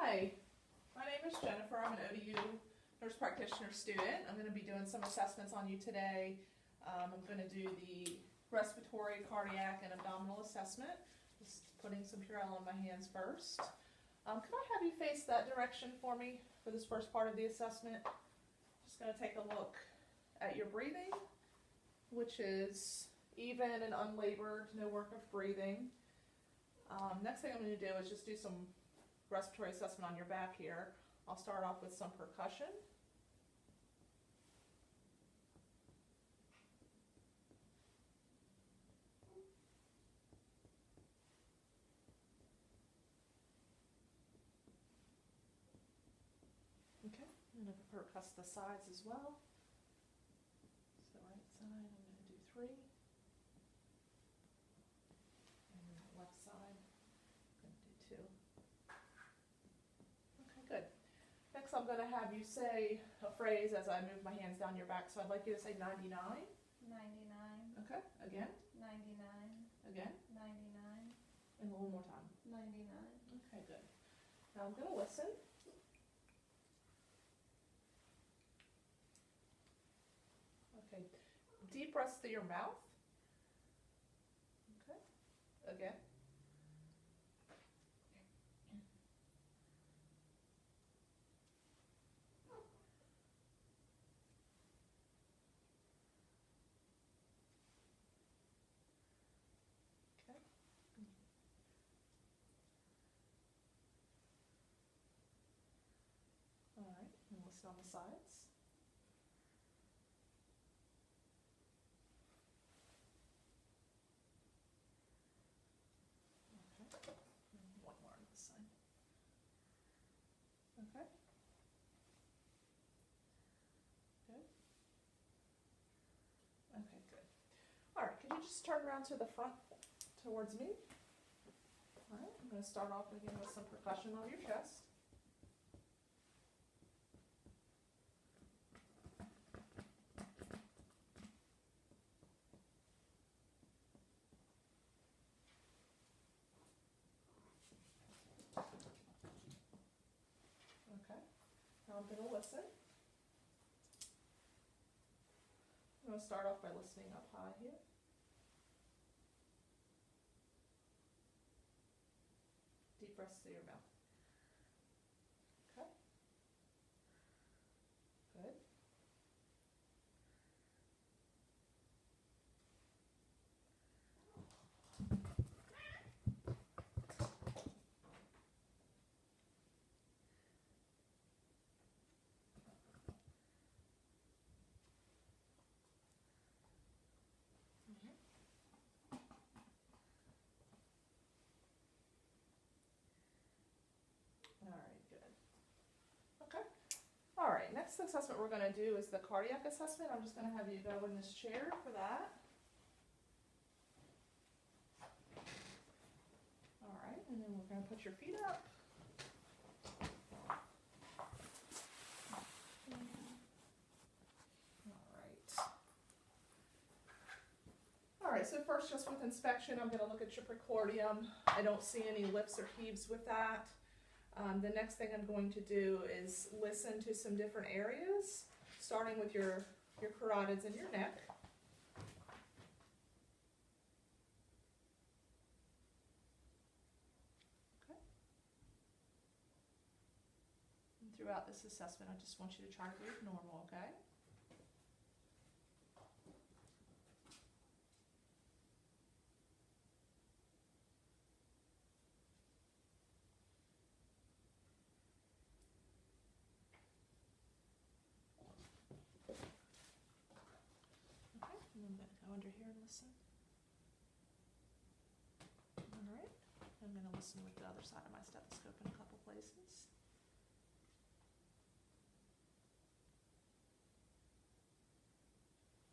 Hi, my name is Jennifer. I'm an ODU nurse practitioner student. I'm going to be doing some assessments on you today. I'm going to do the respiratory, cardiac, and abdominal assessment. Just putting some Purell on my hands first. Could I have you face that direction for me for this first part of the assessment? Just going to take a look at your breathing, which is even and unlabored, no work of breathing. Next thing I'm going to do is just do some respiratory assessment on your back here. I'll start off with some percussion. Okay, I'm going to percuss the sides as well. So right side, I'm going to do 3. And then the left side, I'm going to do 2. Okay, good. Next I'm going to have you say a phrase as I move my hands down your back. So I'd like you to say 99. 99. Okay, again. 99. Again. 99. And one more time. 99. Okay, good. Now I'm going to listen. Okay, deep breaths through your mouth. Okay, again. Okay. All right, and listen on the sides. Okay, and one more on this side. Okay. Good. Okay, good. All right, could you just turn around to the front towards me? All right, I'm going to start off again with some percussion on your chest. Okay, now I'm going to listen. I'm going to start off by listening up high here. Deep breaths through your mouth. Okay. Good. All right, good. Okay. All right, next assessment we're going to do is the cardiac assessment. I'm just going to have you go in this chair for that. All right, and then we're going to put your feet up. All right, so first, just with inspection, I'm going to look at your precordium. I don't see any lifts or heaves with that. The next thing I'm going to do is listen to some different areas, starting with your carotids and your neck. Okay. And throughout this assessment, I just want you to try to breathe normal, okay? And I'm going to go under here and listen. All right. I'm going to listen with the other side of my stethoscope in a couple places.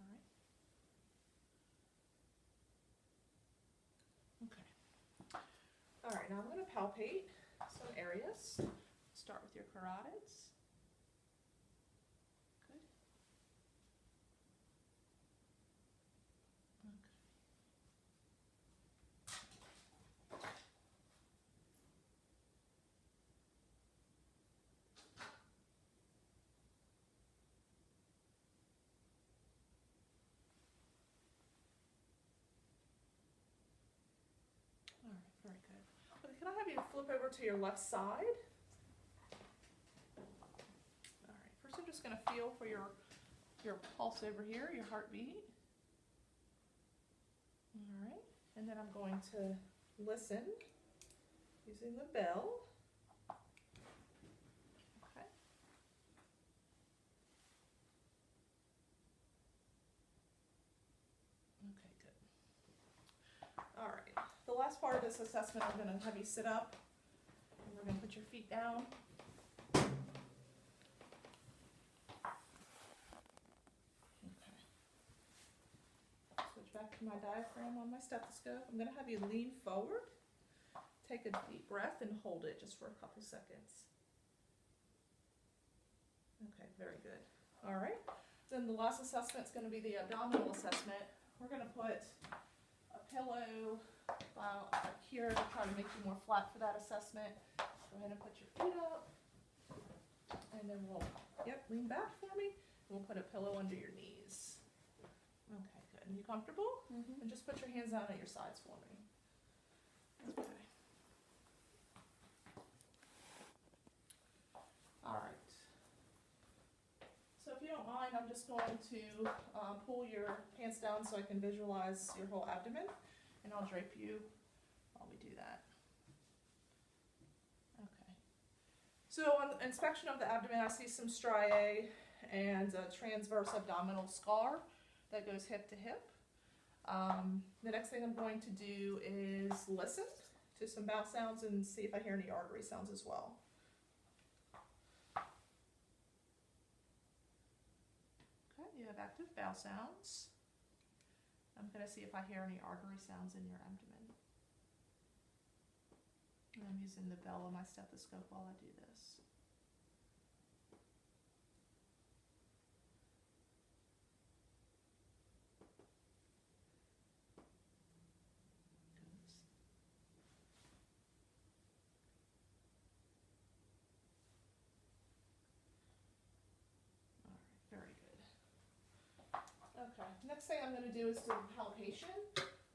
All right. Okay. All right, now I'm going to palpate some areas. Start with your carotids. Good. Okay. flip over to your left side. All right, first I'm just gonna feel for your pulse over here, your heartbeat. All right, and then I'm going to listen using the bell. Okay. Okay, good. All right, the last part of this assessment, I'm gonna have you sit up, and we're gonna put your feet down. Switch back to my diaphragm on my stethoscope. I'm going to have you lean forward, take a deep breath, and hold it just for a couple seconds. Okay, very good. All right. Then the last assessment is going to be the abdominal assessment. We're going to put a pillow here to try to make you more flat for that assessment. Go ahead and put your feet up, and then we'll, lean back for me. We'll put a pillow under your knees. Okay, good. Are you comfortable? Mm-hmm. And just put your hands down at your sides for me. Okay. All right. So if you don't mind, I'm just going to pull your pants down so I can visualize your whole abdomen, and I'll drape you while we do that. Okay. So on the inspection of the abdomen, I see some striae and a transverse abdominal scar that goes hip to hip. The next thing I'm going to do is listen to some bowel sounds and see if I hear any artery sounds as well. Okay, you have active bowel sounds. I'm going to see if I hear any artery sounds in your abdomen. And I'm using the bell of my stethoscope while I do this. Very good. Okay, next thing I'm going to do is do palpation.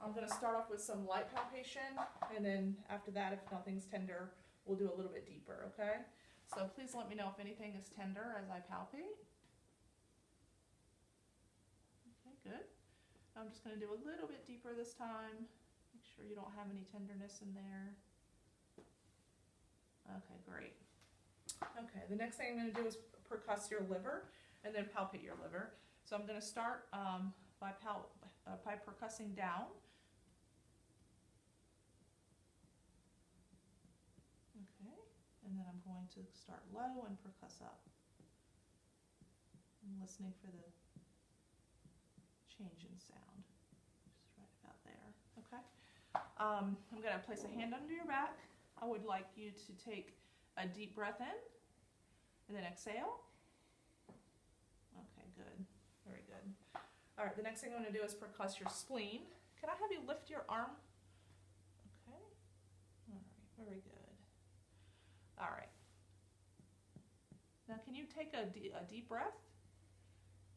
I'm going to start off with some light palpation, and then after that, if nothing's tender, we'll do a little bit deeper, okay? So please let me know if anything is tender as I palpate. Okay, good. I'm just going to do a little bit deeper this time. Make sure you don't have any tenderness in there. Okay, great. Okay, the next thing I'm going to do is percuss your liver and then palpate your liver. So I'm going to start by percussing down. Okay, and then I'm going to start low and percuss up. I'm listening for the change in sound. Just right about there. Okay. I'm going to place a hand under your back. I would like you to take a deep breath in and then exhale. Okay, good. Very good. All right, the next thing I'm going to do is percuss your spleen. Can I have you lift your arm? Okay. All right, very good. All right. Now, can you take a deep breath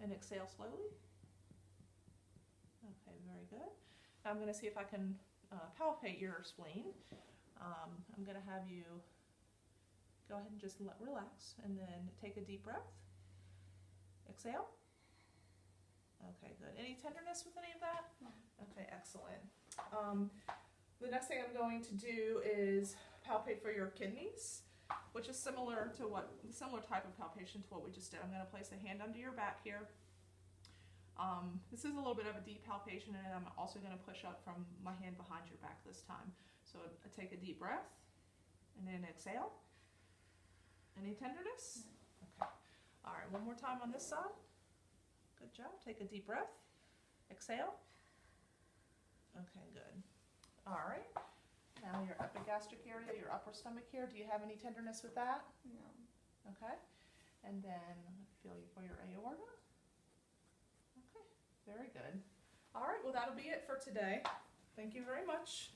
and exhale slowly? Okay, very good. Now I'm going to see if I can palpate your spleen. I'm going to have you go ahead and just relax, and then take a deep breath. Exhale. Okay, good. Any tenderness with any of that? No. Okay, excellent. The next thing I'm going to do is palpate for your kidneys, which is similar type of palpation to what we just did. I'm going to place a hand under your back here. This is a little bit of a deep palpation, and I'm also going to push up from my hand behind your back this time. So I take a deep breath, and then exhale. Any tenderness? Okay. All right, one more time on this side. Good job. Take a deep breath. Exhale. Okay, good. All right. Now your epigastric area, your upper stomach here. Do you have any tenderness with that? No. Okay. And then feel you for your aorta. Okay, very good. All right, well, that'll be it for today. Thank you very much.